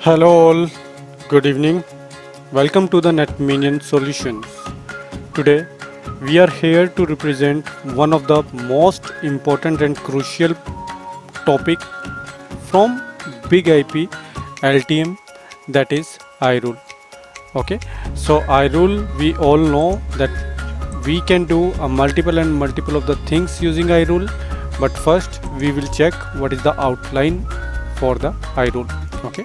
Hello all, good evening. Welcome to the NetMinion Solutions. Today we are here to represent one of the most important and crucial topic from Big IP LTM, that is iRule. Okay, so iRule, we all know that we can do a multiple of the things using iRule, but first we will check what is the outline for the iRule. Okay,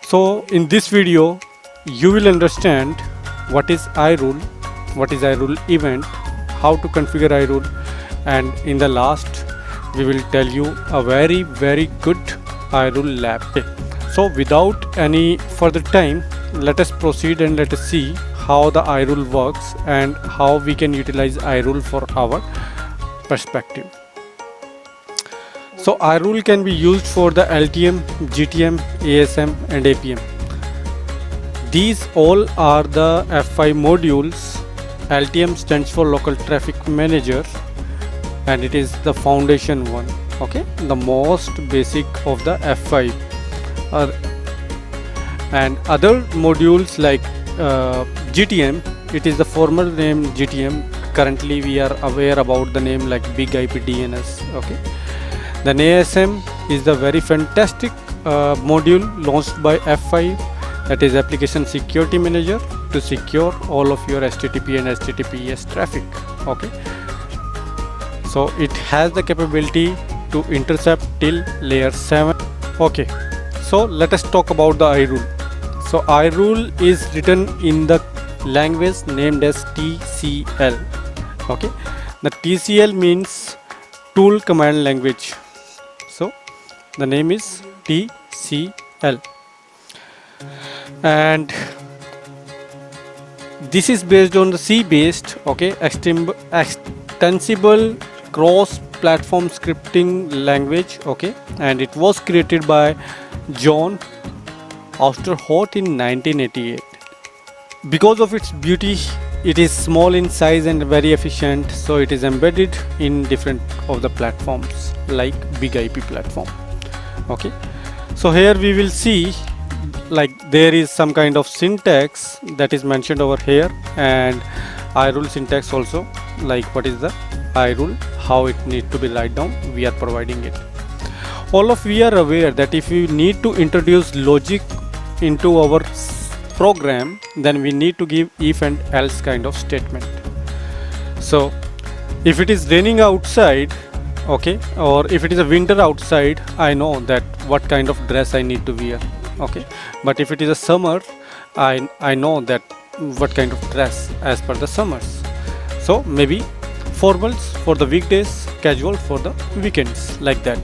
so in this video you will understand what is iRule, what is iRule event, how to configure iRule, and in the last we will tell you a very good iRule lab. So without any further time, let us proceed and let us see how the iRule works and how we can utilize iRule for our perspective. So iRule can be used for the LTM, GTM, ASM and APM. These all are the F5 modules. LTM stands for Local Traffic Manager and it is the foundation one, okay, the most basic of the F5. And other modules like GTM, it is the former name GTM. Currently we are aware about the name like Big IP DNS, okay. Then ASM is the very fantastic module launched by F5, that is Application Security Manager, to secure all of your HTTP and HTTPS traffic, okay. So it has the capability to intercept till layer 7. Okay, so let us talk about the iRule. So iRule is written in the language named as TCL, okay. The TCL means tool command language, so the name is TCL, and this is based on the C based, okay, extensible cross platform scripting language, okay, and it was created by John Ousterhout in 1988. Because of its beauty, it is small in size and very efficient, so it is embedded in different of the platforms like Big IP platform, okay. So here we will see like there is some kind of syntax that is mentioned over here, and iRule syntax also, like what is the iRule, how it need to be write down, we are providing it. All of we are aware that if we need to introduce logic into our program, then we need to give if and else kind of statement. So if it is raining outside, okay, or if it is a winter outside, I know that what kind of dress I need to wear, okay, but if it is a summer, I know that what kind of dress as per the summers. So maybe formals for the weekdays, casual for the weekends, like that.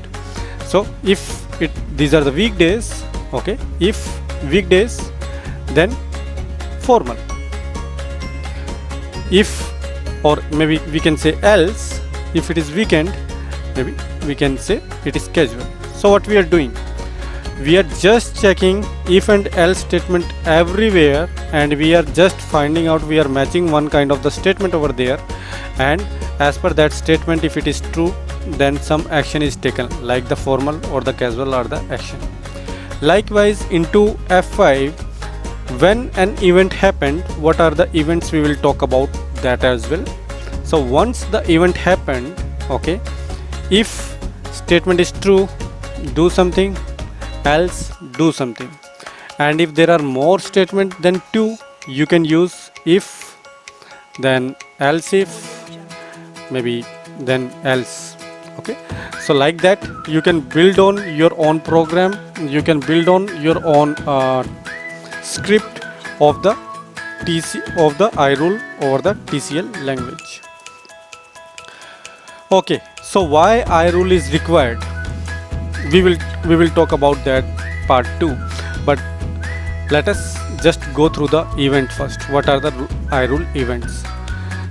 So if these are the weekdays, okay, if weekdays, then formal. If, or maybe we can say else, if it is weekend, maybe we can say it is casual. So what we are doing, we are just checking if and else statement everywhere, and we are just finding out, we are matching one kind of the statement over there, and as per that statement, if it is true, then some action is taken, like the formal or the casual or the action. Likewise into F5, when an event happened, what are the events, we will talk about that as well. So once the event happened, okay, if statement is true, do something, else do something, and if there are more statements than two, you can use if, then else if, maybe then else, okay. So like that you can build on your own program, you can build on your own script of the iRule over the TCL language. Okay, so why iRule is required, we will talk about that part 2, but let us just go through the event first. What are the iRule events?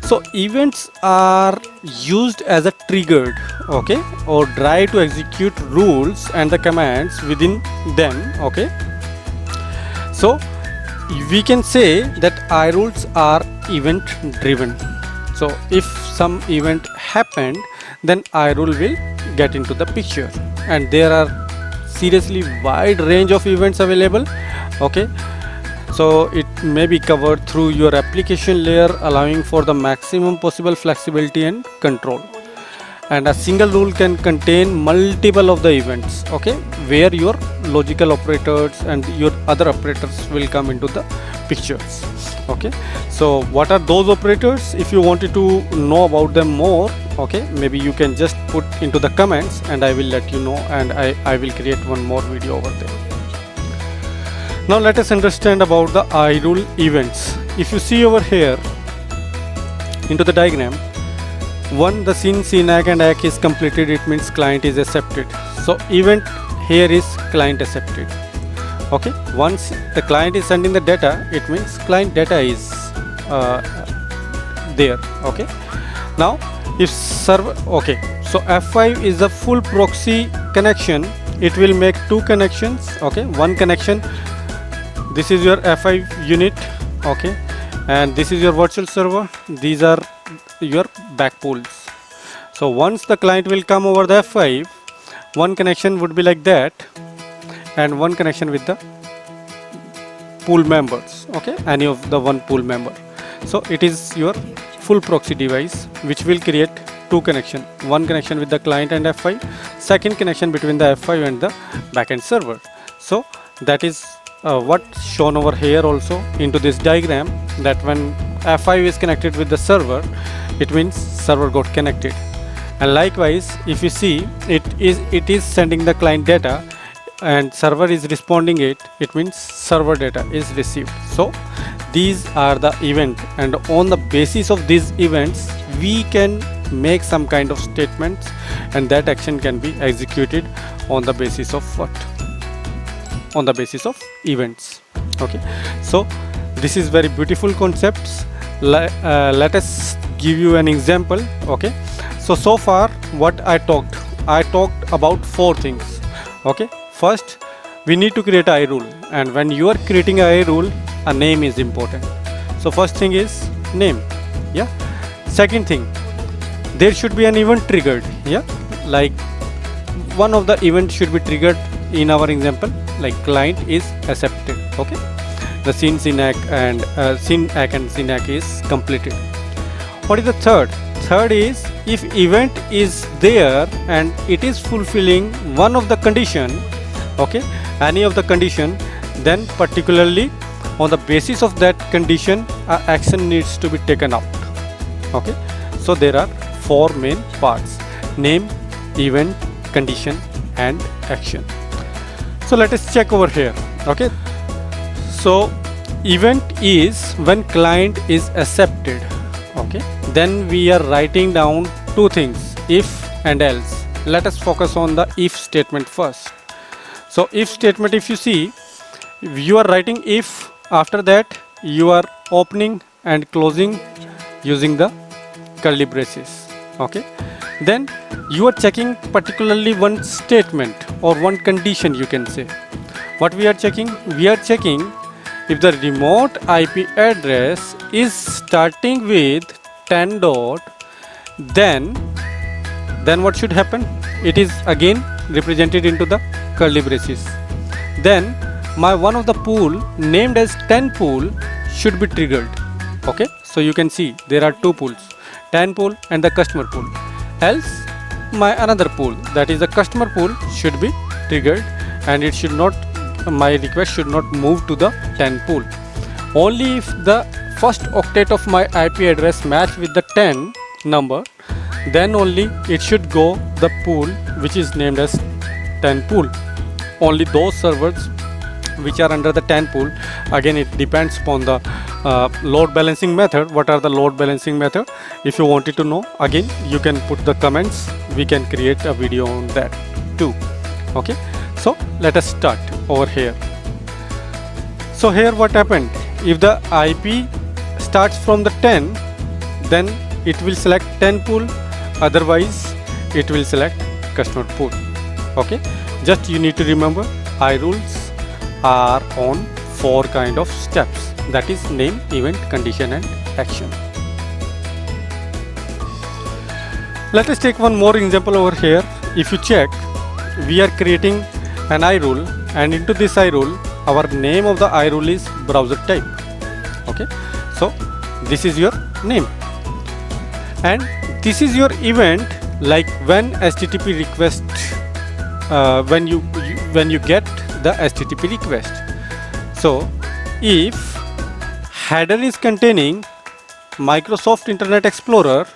So events are used as a triggered, okay, or drive to execute rules and the commands within them, okay. So we can say that iRules are event driven. So if some event happened, then iRule will get into the picture, and there are seriously wide range of events available. Okay, so it may be covered through your application layer, allowing for the maximum possible flexibility and control. And a single rule can contain multiple of the events, okay, where your logical operators and your other operators will come into the pictures. Okay, so what are those operators? If you wanted to know about them more, okay, maybe you can just put into the comments and I will let you know, and I will create one more video over there. Now let us understand about the iRule events. If you see over here into the diagram, one, the scene ACK and ACK is completed, it means client is accepted. So event here is client accepted. Okay, once the client is sending the data, it means client data is there. Okay, now if server, okay, so F5 is a full proxy connection. It will make two connections. Okay, one connection, this is your F5 unit, okay, and this is your virtual server. These are your backpools. So once the client will come over the F5, one connection would be like that, and one connection with the pool members, okay, any of the one pool member. So it is your full proxy device which will create two connection, one connection with the client and F5, second connection between the F5 and the backend server. So that is what shown over here also into this diagram, that when F5 is connected with the server, it means server got connected. And likewise, if you see, it is sending the client data and server is responding it means server data is received. So these are the event, and on the basis of these events we can make some kind of statements, and that action can be executed on the basis of what? On the basis of events. Okay, so this is very beautiful concepts. Let us give you an example. Okay, so far what I talked about four things. Okay, first we need to create iRule, and when you are creating iRule, a name is important. So first thing is name. Yeah, second thing, there should be an event triggered. Yeah, like one of the events should be triggered. In our example, like client is accepted. Okay, the scene ACK and scene ACK is completed. What is the third? Third is, if event is there and it is fulfilling one of the condition, okay, any of the condition, then particularly on the basis of that condition, action needs to be taken out. Okay, so there are four main parts: name, event, condition and action. So let us check over here. Okay, so event is when client is accepted. Okay, then we are writing down two things, if and else. Let us focus on the if statement first. So if statement, if you see, you are writing if, after that you are opening and closing using the curly braces. Okay, then you are checking particularly one statement or one condition, you can say. What we are checking? We are checking if the remote IP address is starting with 10 dot, then what should happen? It is again represented into the curly braces. Then my one of the pool named as 10 pool should be triggered. Okay, so you can see there are two pools, 10 pool and the customer pool. Else my another pool, that is the customer pool, should be triggered, and it should not, my request should not move to the 10 pool. Only if the first octet of my IP address match with the 10 number, then only it should go the pool which is named as 10 pool. Only those servers which are under the 10 pool, again it depends upon the load balancing method. What are the load balancing method? If you wanted to know, again you can put the comments, we can create a video on that too. Okay, so let us start over here. So here what happened, if the IP starts from the 10, then it will select 10 pool, otherwise it will select customer pool. Okay, just you need to remember iRules are on four kind of steps, that is name, event, condition and action. Let us take one more example over here. If you check, we are creating an iRule, and into this iRule our name of the iRule is browser type. Okay, so this is your name, and this is your event, like when HTTP request, when you get the HTTP request. So if header is containing Microsoft Internet Explorer,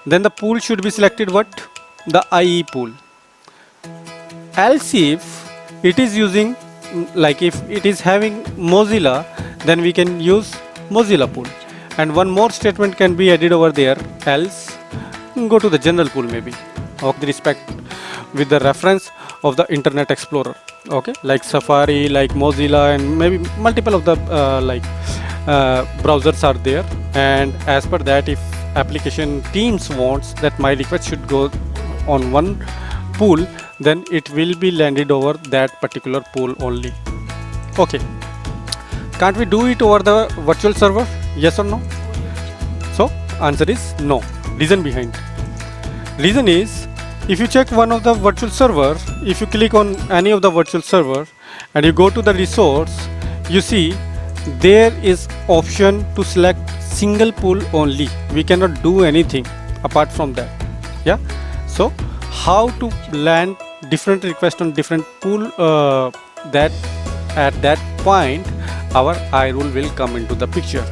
then the pool should be selected what? The IE pool. Else if it is using, like if it is having Mozilla, then we can use Mozilla pool. And one more statement can be added over there, else go to the general pool maybe, with respect with the reference of the Internet Explorer. Okay, like Safari, like Mozilla, and maybe multiple of the browsers are there, and as per that, if application teams wants that my request should go on one pool, then it will be landed over that particular pool only. Okay, can't we do it over the virtual server? Yes or no? So answer is no. Reason behind, reason is, if you check one of the virtual server, if you click on any of the virtual server and you go to the resource, you see there is option to select single pool only. We cannot do anything apart from that. Yeah, so how to land different requests on different pool, that at that point our iRule will come into the picture.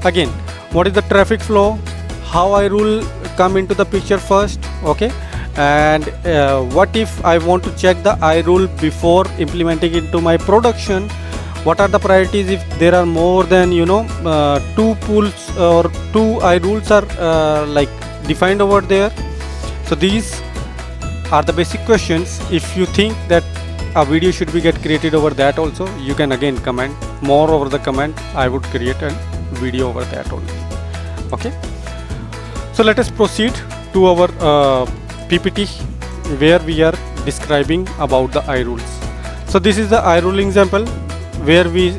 Again, what is the traffic flow, how iRule come into the picture first. Okay, and what if I want to check the iRule before implementing it into my production? What are the priorities if there are more than two pools or two iRules are like defined over there? So these are the basic questions. If you think that a video should be get created over that also, you can again comment more over the comment. I would create a video over that only. Okay, so let us proceed to our PPT where we are describing about the iRules. So this is the iRule example where we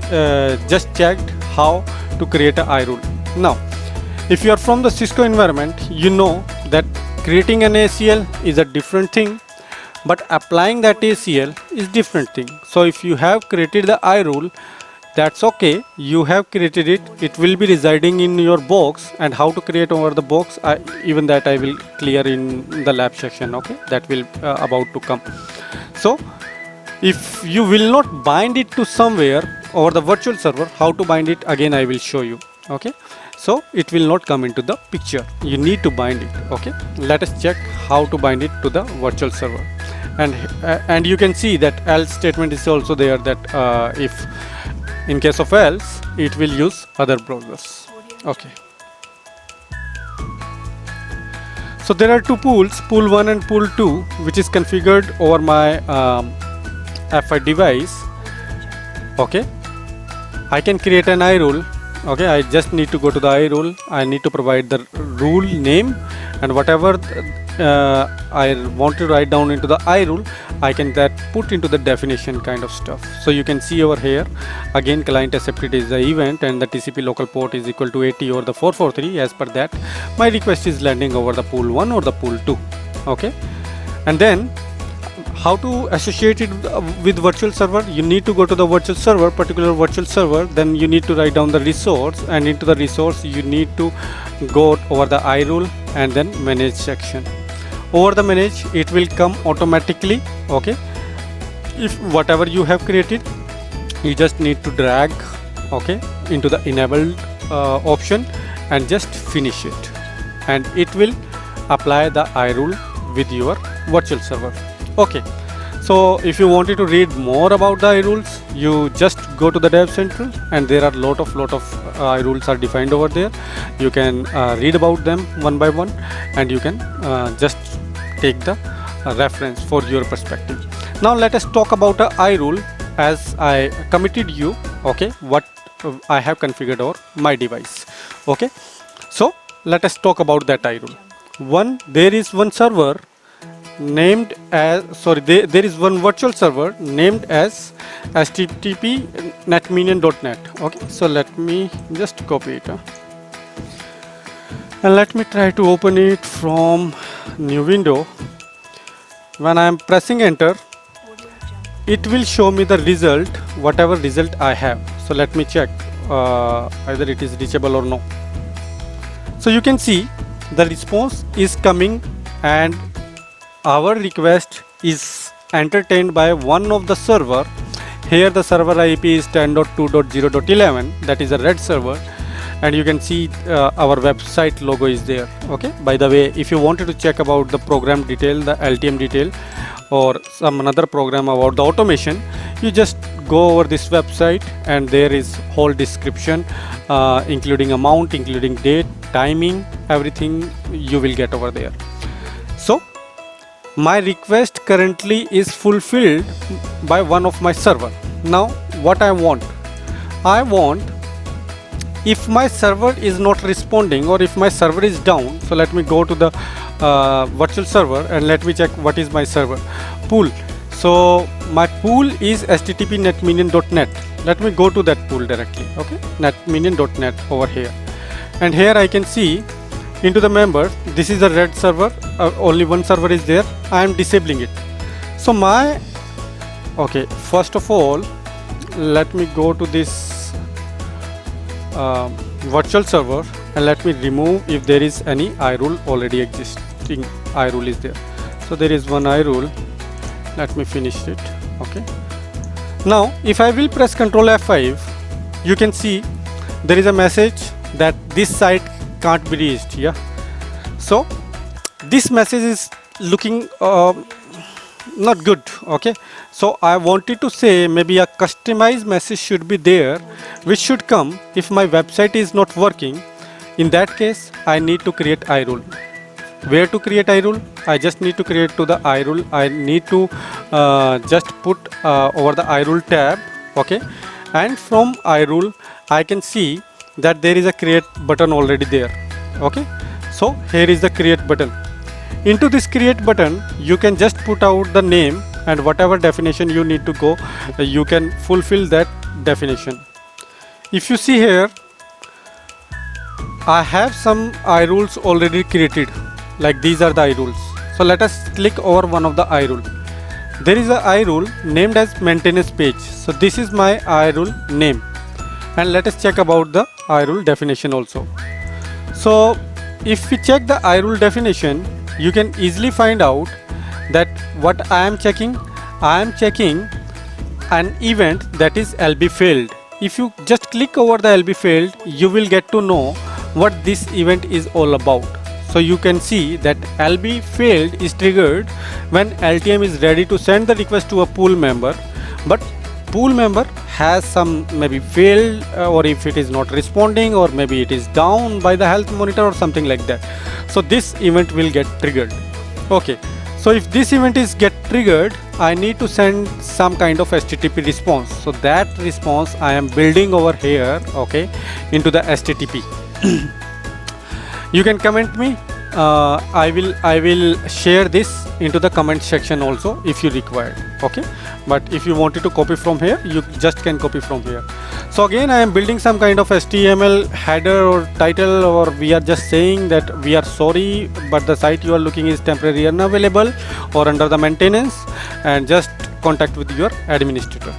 just checked how to create a iRule. Now if you are from the Cisco environment, you know that creating an ACL is a different thing, but applying that ACL is different thing. So if you have created the iRule, that's okay, you have created it, it will be residing in your box, and how to create over the box, even that I will clear in the lab section. Okay, that will about to come. So if you will not bind it to somewhere over the virtual server, how to bind it, again I will show you. Okay, so it will not come into the picture, you need to bind it. Okay, let us check how to bind it to the virtual server. And you can see that else statement is also there, that if in case of else, it will use other browsers. Okay, so there are two pools, pool 1 and pool 2, which is configured over my F5 device. Okay, I can create an iRule. Okay, I just need to go to the iRule, I need to provide the rule name, and whatever I want to write down into the iRule, I can that put into the definition kind of stuff. So you can see over here, again client accepted is the event, and the TCP local port is equal to 80 or the 443. As per that, my request is landing over the pool 1 or the pool 2. Okay, and then how to associate it with virtual server, you need to go to the virtual server, particular virtual server, then you need to write down the resource, and into the resource you need to go over the iRule and then manage section. Over the manage, it will come automatically. Okay, if whatever you have created, you just need to drag, okay, into the enabled option and just finish it, and it will apply the iRule with your virtual server. Okay, so if you wanted to read more about the iRules, you just go to the Dev Central, and there are lot of iRules are defined over there. You can read about them one by one, and you can just take the reference for your perspective. Now let us talk about a iRule as I committed you. Okay, what I have configured over my device. Okay, so let us talk about that iRule. There is one server named as, there is one virtual server named as http netminion.net. Okay, so let me just copy it, and let me try to open it from new window. When I am pressing enter, it will show me the result, whatever result I have. So let me check either it is reachable or no. So you can see the response is coming and our request is entertained by one of the server. Here the server IP is 10.2.0.11, that is a red server, and you can see our website logo is there. Okay, by the way, if you wanted to check about the program detail, the LTM detail, or some another program about the automation, you just go over this website and there is whole description, including amount, including date, timing, everything you will get over there. So my request currently is fulfilled by one of my server. Now what I want if my server is not responding or if my server is down, so let me go to the virtual server and let me check what is my server pool. So my pool is http netminion.net. Let me go to that pool directly. Okay, netminion.net over here, and here I can see into the members, this is a red server, only one server is there. I am disabling it. So okay, first of all let me go to this virtual server and let me remove if there is any iRule already existing. iRule is there, so there is one iRule. Let me finish it. Okay, now if I will press Ctrl F5, you can see there is a message that this site can't be reached. Yeah, so this message is looking not good. Okay, so I wanted to say maybe a customized message should be there, which should come if my website is not working. In that case, I need to create iRule. Where to create iRule? I just need to create to the iRule. I need to just put over the iRule tab. Okay, and from iRule I can see that there is a create button already there. Okay, so here is the create button. Into this create button you can just put out the name and whatever definition you need to go, you can fulfill that definition. If you see here, I have some iRules already created, like these are the iRules. So let us click over one of the iRule. There is a iRule named as maintenance page. So this is my iRule name, and let us check about the iRule definition also. So if we check the iRule definition, you can easily find out that what I am checking an event that is LB failed. If you just click over the LB failed, you will get to know what this event is all about. So you can see that LB failed is triggered when LTM is ready to send the request to a pool member, but pool member has some maybe failed, or if it is not responding, or maybe it is down by the health monitor or something like that. So this event will get triggered. Okay, so if this event is get triggered, I need to send some kind of HTTP response. So that response I am building over here, okay, into the HTTP. You can comment me. I will share this into the comment section also if you require. Okay, but if you wanted to copy from here, you just can copy from here. So again, I am building some kind of HTML header or title, or we are just saying that we are sorry, but the site you are looking is temporarily unavailable or under the maintenance, and just contact with your administrator.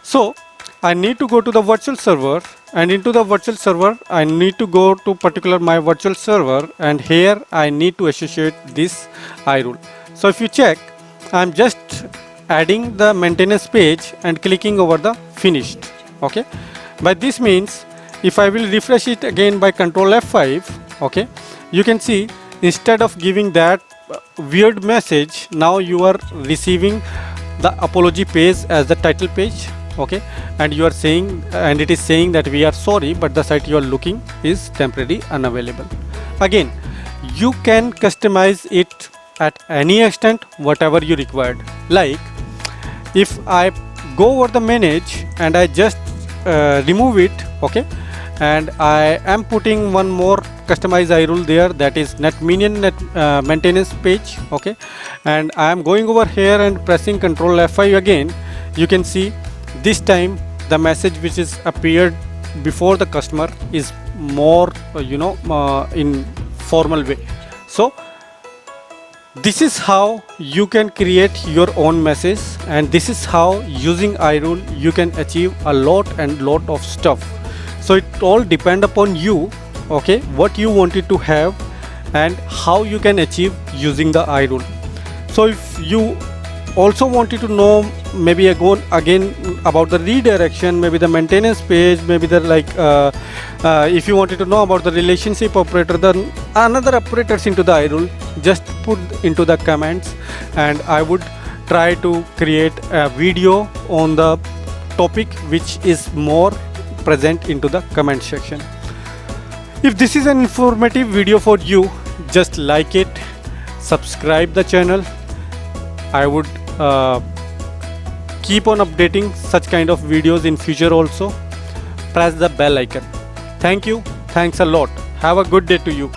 So I need to go to the virtual server, and into the virtual server I need to go to particular my virtual server, and here I need to associate this iRule. So if you check, I'm just adding the maintenance page and clicking over the finished. Okay, by this means if I will refresh it again by Ctrl F5, okay, you can see instead of giving that weird message, now you are receiving the apology page as the title page. Okay, and you are saying, and it is saying that we are sorry, but the site you are looking is temporarily unavailable. Again, you can customize it at any extent, whatever you required. Like if I go over the manage and I just remove it, okay, and I am putting one more customized iRule there, that is netminion maintenance page. Okay, and I am going over here and pressing Ctrl F5 again. You can see this time the message which is appeared before the customer is more in formal way. So This is how you can create your own message, and this is how using iRule you can achieve a lot and lot of stuff. So it all depend upon you, okay, what you wanted to have and how you can achieve using the iRule. So if you also wanted to know maybe again about the redirection, maybe the maintenance page, maybe the if you wanted to know about the relationship operator, then another operators into the iRule, just put into the comments and I would try to create a video on the topic which is more present into the comment section. If this is an informative video for you, just like it, subscribe the channel. I would keep on updating such kind of videos in future also. Press the bell icon. Thank you. Thanks a lot. Have a good day to you.